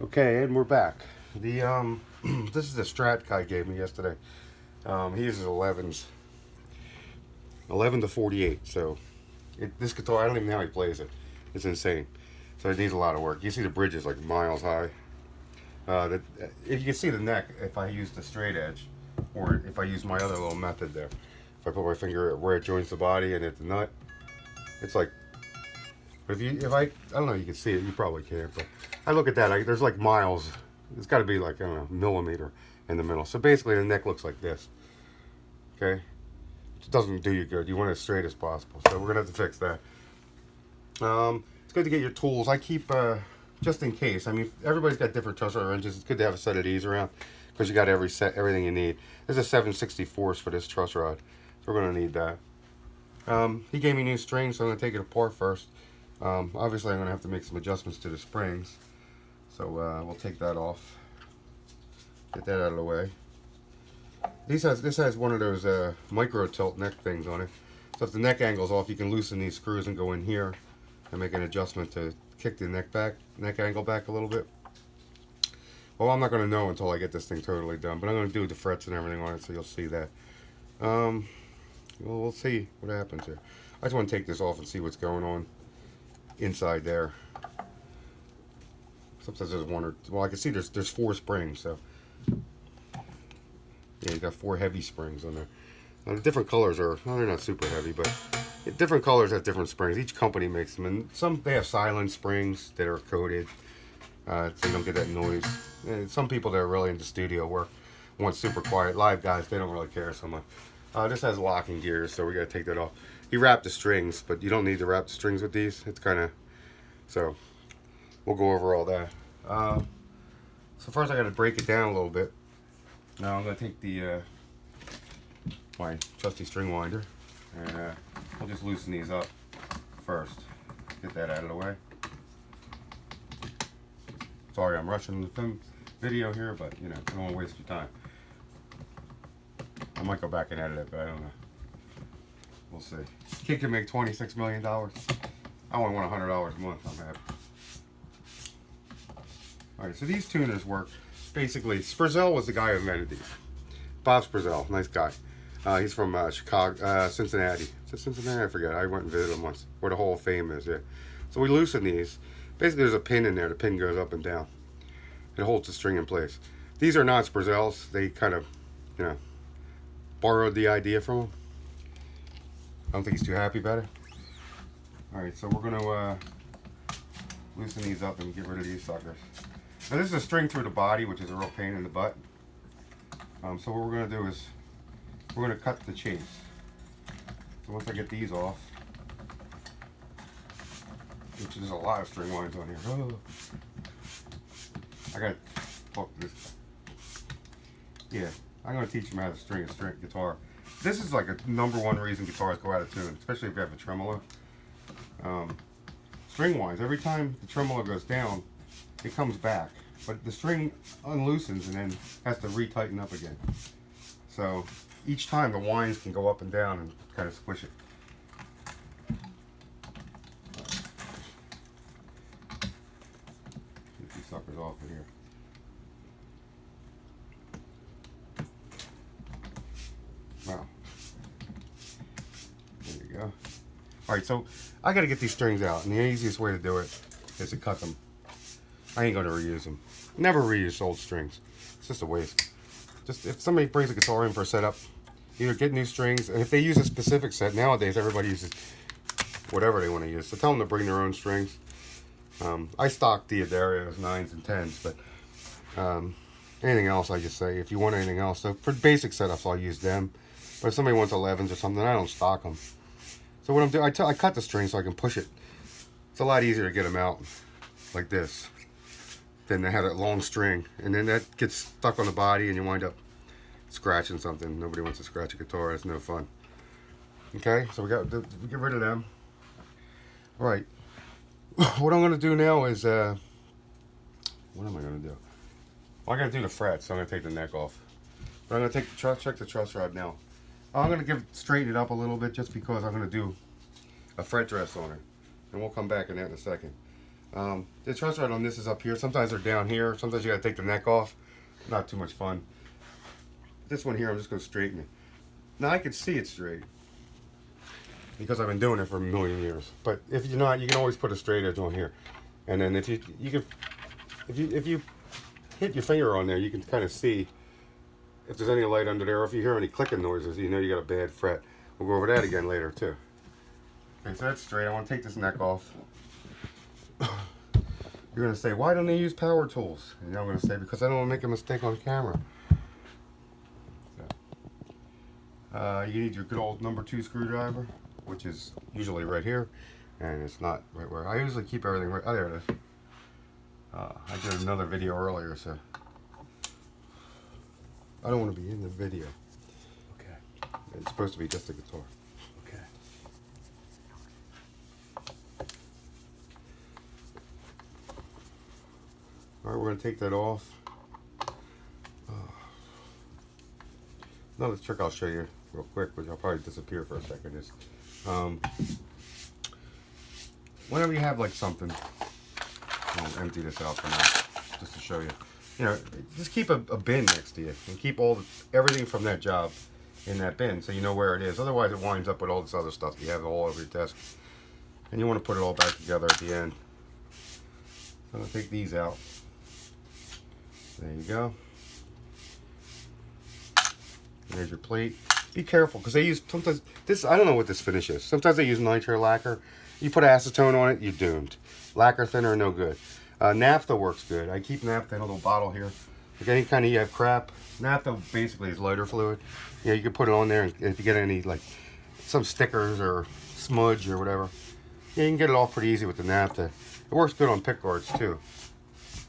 Okay, and we're back. The this is the Strat guy gave me yesterday. He uses 11s, 11 to 48. So this guitar, I don't even know how he plays it. It's insane. So it needs a lot of work. You see the bridge is like miles high. If you can see the neck, if I use the straight edge, or if I use my other little method there, if I put my finger where it joins the body and at the nut, it's like. But I don't know, you can see it. You probably can't. But I look at that. There's like miles. It's got to be like, I don't know, millimeter in the middle. So basically, the neck looks like this. Okay, it doesn't do you good. You want it as straight as possible. So we're gonna have to fix that. It's good to get your tools. I keep just in case. I mean, everybody's got different truss rod wrenches. It's good to have a set of these around because you got everything you need. There's a 7/64 for this truss rod, so we're gonna need that. He gave me new strings, so I'm gonna take it apart first. Obviously, I'm gonna have to make some adjustments to the springs, so we'll take that off. Get that out of the way. This has one of those micro tilt neck things on it. So if the neck angle's off, you can loosen these screws and go in here and make an adjustment to kick the neck angle back a little bit. Well, I'm not going to know until I get this thing totally done, but I'm going to do the frets and everything on it, so you'll see that. Well, we'll see what happens here. I just want to take this off and see what's going on inside there. Sometimes there's one or, well, I can see there's 4 springs, so yeah, you got 4 heavy springs on there. Now, the different colors are, well, they're not super heavy, but different colors have different springs. Each company makes them, and some they have silent springs that are coated, so you don't get that noise. And some people that are really into studio work want super quiet. Live guys, they don't really care so much. This has locking gears, so we got to take that off. He wrapped the strings, but you don't need to wrap the strings with these. It's kind of, so we'll go over all that. So first I got to break it down a little bit. Now I'm going to take the my trusty string winder, and I'll just loosen these up first. Get that out of the way. Sorry, I'm rushing the film video here, but you know, I don't want to waste your time. I might go back and edit it, but I don't know. We'll see. Kid can make $26 million. I only want $100 a month. I'm happy. Alright, so these tuners work. Basically, Sprezel was the guy who invented these. Bob Sprezel, nice guy. He's from Chicago, Cincinnati. Is it Cincinnati? I forget. I went and visited him once. Where the Hall of Fame is, yeah. So we loosen these. Basically, there's a pin in there. The pin goes up and down. It holds the string in place. These are not Sprezels. They kind of, you know, borrowed the idea from him. I don't think he's too happy about it. Alright, so we're going to loosen these up and get rid of these suckers. Now this is a string through the body, which is a real pain in the butt. So what we're going to do is we're going to cut the chase. So once I get these off, which is a lot of string lines on here. Oh. I got to talk to this. Yeah, I'm going to teach him how to string a string guitar. This is like a #1 reason guitars go out of tune, especially if you have a tremolo. String wise, every time the tremolo goes down, it comes back, but the string unloosens and then has to retighten up again. So each time the winds can go up and down and kind of squish it. Get these suckers off of here. Wow. There you go. Alright, so I got to get these strings out, and the easiest way to do it is to cut them. I ain't going to reuse them. Never reuse old strings. It's just a waste. Just if somebody brings a guitar in for a setup, either get new strings, and if they use a specific set, nowadays everybody uses whatever they want to use. So tell them to bring their own strings. I stock Diodarios, 9s and 10s, but anything else I just say, if you want anything else. So for basic setups, I'll use them. But if somebody wants 11s or something, I don't stock them. So what I'm doing, I cut the string so I can push it. It's a lot easier to get them out like this than to have that long string, and then that gets stuck on the body and you wind up scratching something. Nobody wants to scratch a guitar. It's no fun. Okay, so we get rid of them. All right, what I'm going to do now is what am I going to do? Well, I got to do the frets, so I'm going to take the neck off. But I'm going to check the truss rod now. I'm going to straighten it up a little bit just because I'm going to do a fret dress on it, and we'll come back in that in a second. The truss rod on this is up here. Sometimes they're down here. Sometimes you gotta take the neck off. Not too much fun. This one here, I'm just gonna straighten it. Now I can see it straight because I've been doing it for a million years. But if you're not, you can always put a straight edge on here. And then if you hit your finger on there, you can kind of see if there's any light under there, or if you hear any clicking noises, you know you got a bad fret. We'll go over that again later too. Okay, so that's straight. I want to take this neck off. You're going to say, why don't they use power tools? And I'm going to say, because I don't want to make a mistake on camera. So, you need your good old number 2 screwdriver, which is usually right here, and it's not right where I usually keep everything right. Oh, there it is. I did another video earlier, so I don't want to be in the video. Okay. It's supposed to be just a guitar. Okay. All right, we're going to take that off. Another trick I'll show you real quick, which I'll probably disappear for a second, is whenever you have like something, I'll empty this out for now, just to show you. You know, just keep a bin next to you and keep everything from that job in that bin so you know where it is. Otherwise, it winds up with all this other stuff you have all over your desk, and you want to put it all back together at the end. So I'm going to take these out. There you go. There's your plate. Be careful because they use sometimes this. I don't know what this finish is. Sometimes they use nitro lacquer. You put acetone on it, you're doomed. Lacquer thinner, no good. Naphtha works good. I keep naphtha in a little bottle here. Like any kind of you have crap, naphtha basically is lighter fluid. Yeah, you can put it on there, and if you get any like some stickers or smudge or whatever, yeah, you can get it off pretty easy with the naphtha. It works good on pick guards too.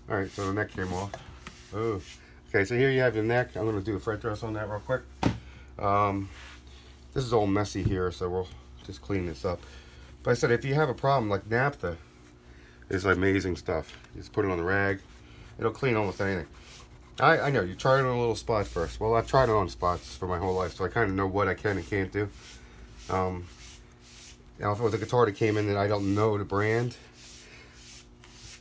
All right, so the neck came off. Oh, okay. So here you have your neck. I'm going to do a fret dress on that real quick. This is all messy here, so we'll just clean this up. But I said if you have a problem, like naphtha is amazing stuff. You just put it on the rag. It'll clean almost anything. I know, you try it on a little spot first. Well, I've tried it on spots for my whole life, so I kind of know what I can and can't do. Now, if it was a guitar that came in that I don't know the brand,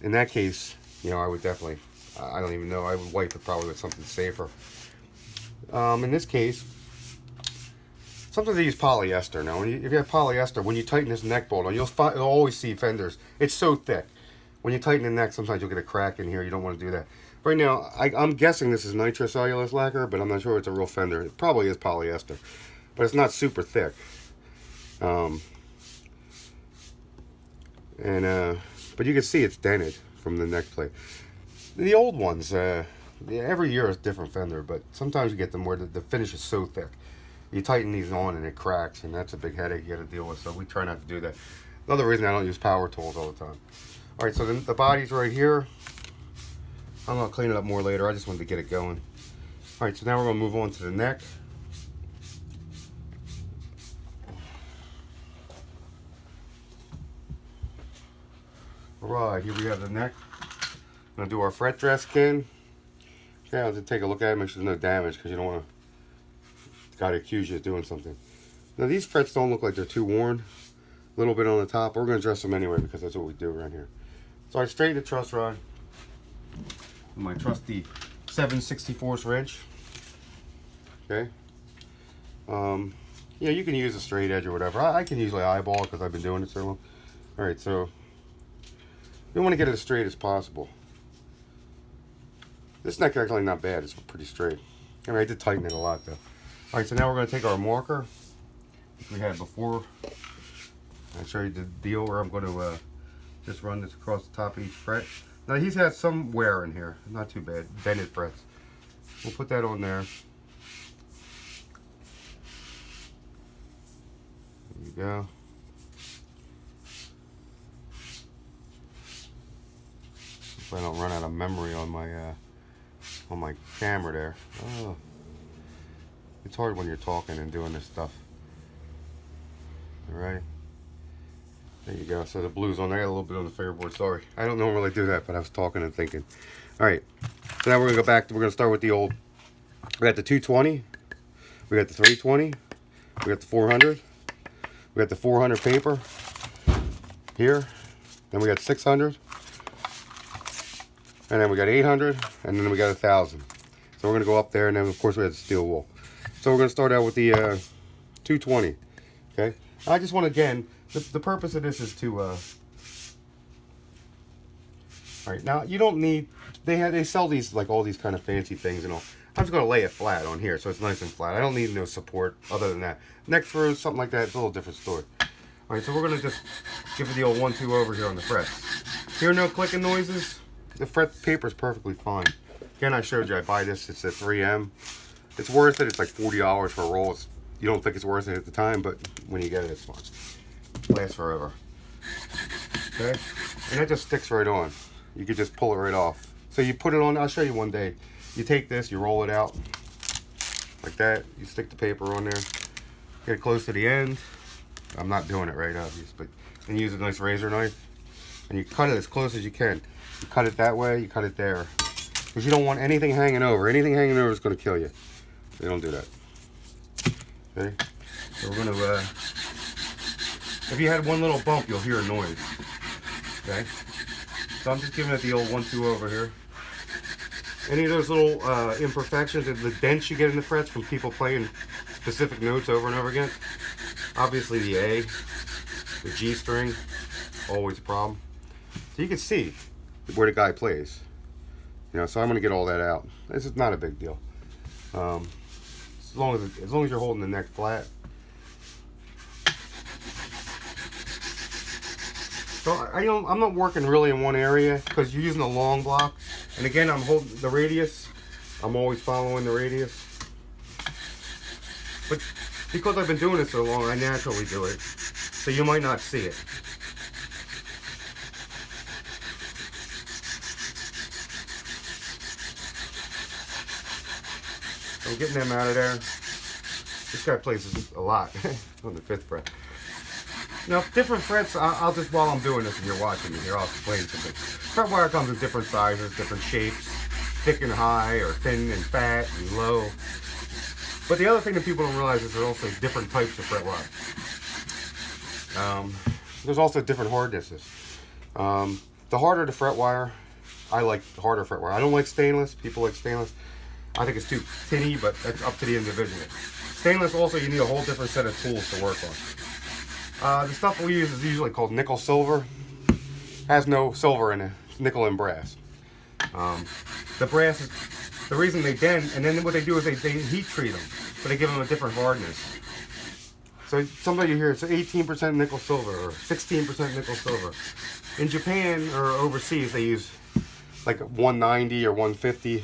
in that case, you know, I would definitely, I don't even know, I would wipe it probably with something safer. In this case, sometimes they use polyester. Now, if you have polyester, when you tighten this neck bolt on, you'll always see fenders. It's so thick. When you tighten the neck, sometimes you'll get a crack in here. You don't want to do that. Right now, I'm guessing this is nitrocellulose lacquer, but I'm not sure it's a real fender. It probably is polyester, but it's not super thick. But you can see it's dented from the neck plate. The old ones, every year is a different fender, but sometimes you get them where the finish is so thick. You tighten these on and it cracks, and that's a big headache you got to deal with, so we try not to do that. Another reason I don't use power tools all the time. All right, so then the body's right here. I'm going to clean it up more later. I just wanted to get it going. All right, so now we're going to move on to the neck. All right, here we have the neck. I'm going to do our fret dress kin. Okay, I'll just take a look at it, make sure there's no damage, because you don't want to guy to accuse you of doing something. Now, these frets don't look like they're too worn. A little bit on the top. We're going to dress them anyway, because that's what we do around here. So I straightened the truss rod with my trusty 7/64 wrench. Okay. Yeah, you can use a straight edge or whatever. I can usually eyeball because I've been doing it so long. All right, so you want to get it as straight as possible. This neck actually not bad. It's pretty straight. I mean, I did tighten it a lot though. All right, so now we're going to take our marker, which we had before. I'll show you the deal where I'm going to just run this across the top of each fret. Now he's had some wear in here, not too bad, bended frets. We'll put that on there. There you go. If I don't run out of memory on my camera there. Oh, it's hard when you're talking and doing this stuff. All right. There you go. So the blue's on there. I got a little bit on the fingerboard. Sorry. I don't normally do that, but I was talking and thinking. All right. So now we're going to go back. We're going to start with the old. We got the 220. We got the 320. We got the 400. We got the 400 paper here. Then we got 600. and then we got 800, and then we got 1,000. So we're gonna go up there, and then of course we have the steel wool. So we're gonna start out with the 220. Okay. I just want, again, the purpose of this is to. All right. Now you don't need. They sell these, like, all these kind of fancy things and all. I'm just gonna lay it flat on here, so it's nice and flat. I don't need no support other than that. Neck through, something like that. It's a little different story. All right. So we're gonna just give it the old 1-2 over here on the frets. Hear no clicking noises? The fret paper is perfectly fine. Again, I showed you I buy this. It's a 3M. It's worth it. It's like $40 for a roll. You don't think it's worth it at the time, but when you get it, it's fine. It lasts forever. Okay? And that just sticks right on. You could just pull it right off. So you put it on. I'll show you one day. You take this, you roll it out like that. You stick the paper on there. Get it close to the end. I'm not doing it right, obviously, but then use a nice razor knife. And you cut it as close as you can. You cut it that way, you cut it there. Because you don't want anything hanging over. Anything hanging over is going to kill you. So you don't do that. Okay? So we're going to, if you had one little bump, you'll hear a noise. Okay? So I'm just giving it the old 1-2 over here. Any of those little imperfections, the dents you get in the frets from people playing specific notes over and over again. Obviously the A, the G string, always a problem. So you can see where the guy plays. You know, so I'm going to get all that out. This is not a big deal. As long as you're holding the neck flat. So I'm not working really in one area because you're using a long block. And again, I'm holding the radius. I'm always following the radius. But because I've been doing this so long, I naturally do it. So you might not see it. I'm getting them out of there. This guy plays a lot on the 5th fret. Now, different frets, I'll just, while I'm doing this and you're watching me here, I'll explain something. Fret wire comes in different sizes, different shapes, thick and high, or thin and fat and low. But the other thing that people don't realize is there's also different types of fret wire. There's also different hardnesses. The harder the fret wire, I like the harder fret wire. I don't like stainless. People like stainless. I think it's too tinny, but that's up to the individual. Stainless also, you need a whole different set of tools to work on. The stuff we use is usually called nickel silver. Has no silver in it. It's nickel and brass. The brass is the reason they dent, and then what they do is they heat treat them, so they give them a different hardness. So somebody here, it's 18% nickel silver or 16% nickel silver. In Japan or overseas, they use like 190 or 150.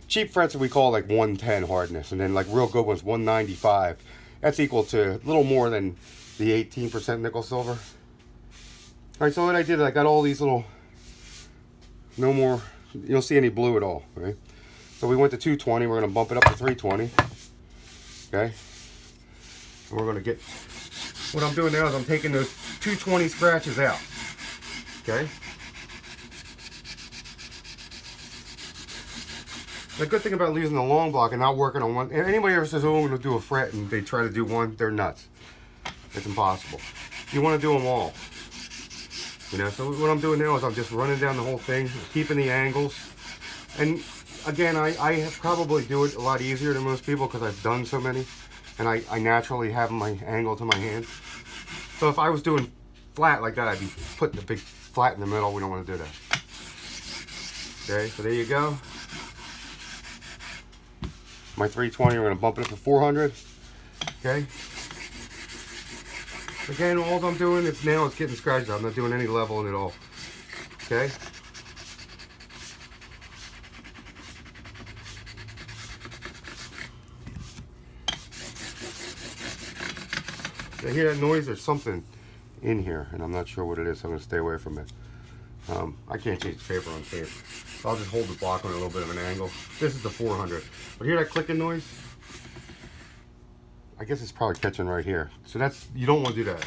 Cheap frets we call like 110 hardness, and then like real good ones 195. That's equal to a little more than the 18% nickel silver. All right, so what I did, I got all these little, no more, you don't see any blue at all, right? So we went to 220, we're gonna bump it up to 320, okay? And we're gonna get, what I'm doing now is I'm taking those 220 scratches out, okay? The good thing about using the long block and not working on one, anybody ever says, oh, I'm going to do a fret, and they try to do one, they're nuts. It's impossible. You want to do them all. You know, so what I'm doing now is I'm just running down the whole thing, keeping the angles. And again, I probably do it a lot easier than most people because I've done so many. And I naturally have my angle to my hand. So if I was doing flat like that, I'd be putting the big flat in the middle. We don't want to do that. Okay, so there you go. My 320, we're going to bump it up to 400. Okay. Again, all I'm doing is now it's getting scratched out. I'm not doing any leveling at all. Okay. I hear that noise? There's something in here, and I'm not sure what it is, so I'm going to stay away from it. I can't change the paper on tape. So I'll just hold the block on a little bit of an angle. This is the 400. But hear that clicking noise? I guess it's probably catching right here. So that's, you don't want to do that,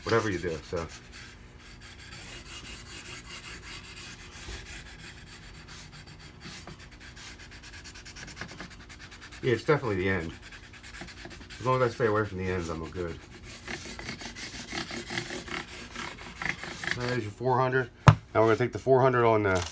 whatever you do. So yeah, it's definitely the end. As long as I stay away from the ends, I'm good. There's your 400. Now we're going to take the 400 on the